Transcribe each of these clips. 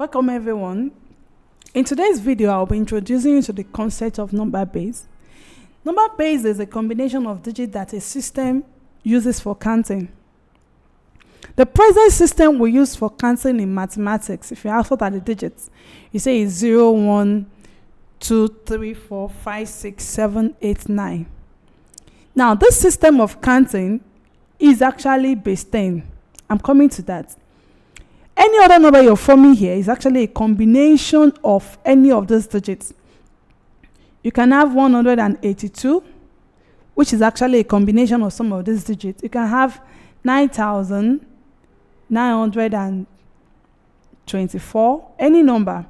Welcome everyone. In today's video, I'll be introducing you to the concept of number base. Number base is a combination of digits that a system uses for counting. The present system we use for counting in mathematics, if you ask what are the digits, you say it's 0, 1, 2, 3, 4, 5, 6, 7, 8, 9. Now, this system of counting is actually base 10. I'm coming to that. Any other number you're forming here is actually a combination of any of those digits. You can have 182, which is actually a combination of some of these digits. You can have 9,924, any number.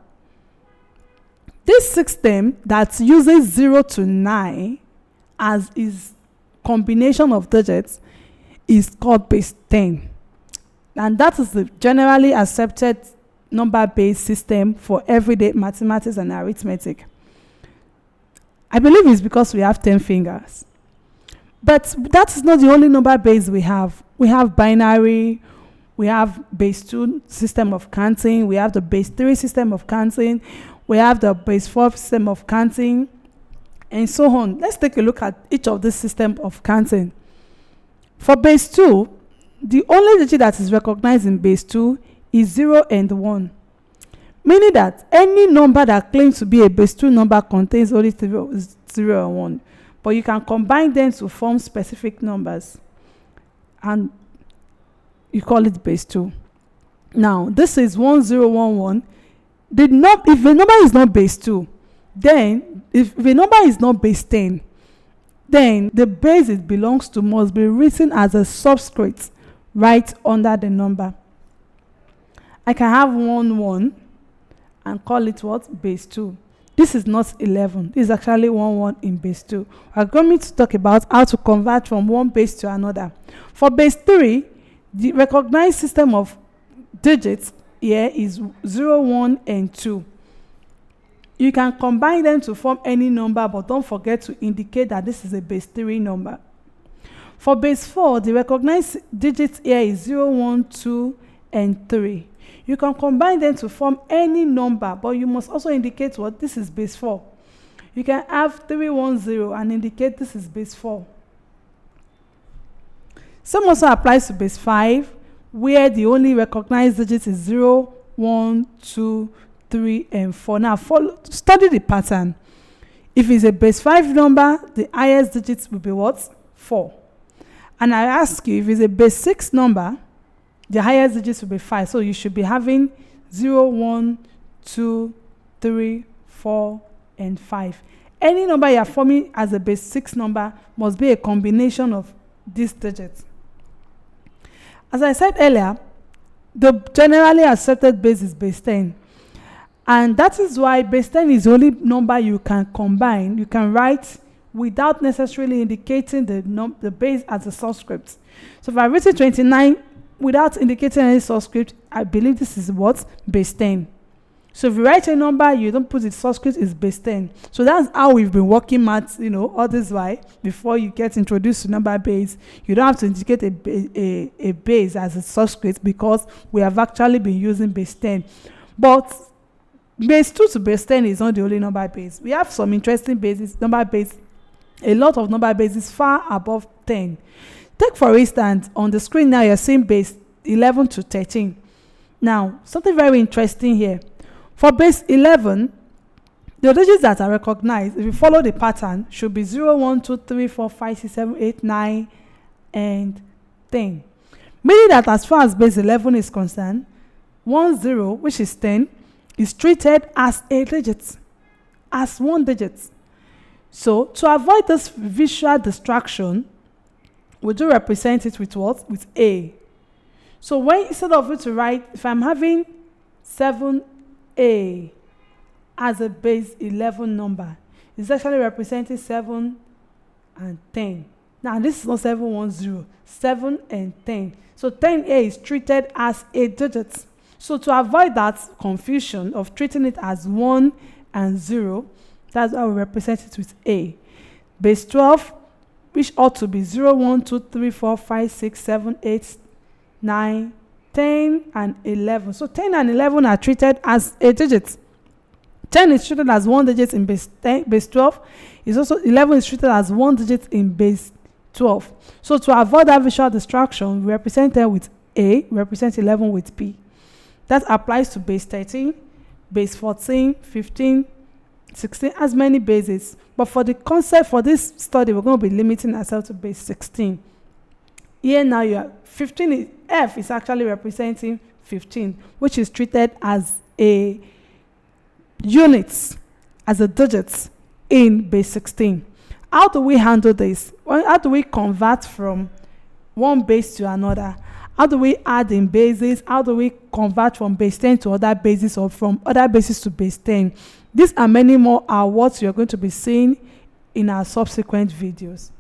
This system that uses 0 to 9 as its combination of digits is called base 10. And that is the generally accepted number-based system for everyday mathematics and arithmetic. I believe it's because we have 10 fingers. But that is not the only number base we have. We have binary, we have base 2 system of counting, we have the base 3 system of counting, we have the base 4 system of counting, and so on. Let's take a look at each of these systems of counting. For base 2, the only digit that is recognized in base 2 is 0 and 1, meaning that any number that claims to be a base 2 number contains only 0 and 1, but you can combine them to form specific numbers, and you call it base 2. Now, this is 1011. If a number is not base 2, then if a number is not base 10, then the base it belongs to must be written as a subscript right under the number. I can have 1 and call it what? Base 2. This is not 11. This is actually 1 in base 2. We're going to talk about how to convert from one base to another. For base 3, the recognized system of digits here is 0, 1, and 2. You can combine them to form any number, but don't forget to indicate that this is a base 3 number. For base 4, the recognized digits here is 0, 1, 2, and 3. You can combine them to form any number, but you must also indicate what this is base 4. You can have 310 and indicate this is base 4. Same also applies to base 5, where the only recognized digit is 0, 1, 2, 3, and 4. Now, study the pattern. If it's a base 5 number, the highest digits will be what? 4. And I ask you, if it's a base 6 number, the highest digits will be 5. So you should be having 0, 1, 2, 3, 4, and 5. Any number you are forming as a base 6 number must be a combination of these digits. As I said earlier, the generally accepted base is base 10. And that is why base 10 is the only number you can combine. You can write without necessarily indicating the base as a subscript. So if I write 29 without indicating any subscript, I believe this is what? Base 10. So if you write a number, you don't put the subscript, is base 10. So that's how we've been working maths, all this while. Before you get introduced to number base, you don't have to indicate a base as a subscript because we have actually been using base 10. But base 2 to base 10 is not the only number base. We have some interesting bases, number base. A lot of number bases far above 10. Take for instance, on the screen now you're seeing base 11 to 13. Now, something very interesting here. For base 11, the digits that are recognized, if you follow the pattern, should be 0, 1, 2, 3, 4, 5, 6, 7, 8, 9, and 10. Meaning that as far as base 11 is concerned, 10, which is 10, is treated as a digit, as one digit. So, to avoid this visual distraction, we do represent it with what? With A. So, when instead of it to write, if I'm having 7A as a base 11 number, it's actually representing 7 and 10. Now, this is not 710, 7 and 10. So, 10A is treated as a digit. So, to avoid that confusion of treating it as 1 and 0, that's how we represent it with A. Base 12, which ought to be 0, 1, 2, 3, 4, 5, 6, 7, 8, 9, 10 and 11. So 10 and 11 are treated as a digit. 10 is treated as one digit in base 12. It's also 11 is treated as one digit in base 12. So to avoid that visual distraction, we represent 10 with A, we represent 11 with B. That applies to base 13, base 14, 15, 16, as many bases. But for the concept for this study, we're going to be limiting ourselves to base 16. Here now you have 15, F is actually representing 15, which is treated as a unit, as a digit in base 16. How do we handle this? How do we convert from one base to another? How do we add in bases? How do we convert from base 10 to other bases, or from other bases to base 10? These and many more are what you're going to be seeing in our subsequent videos.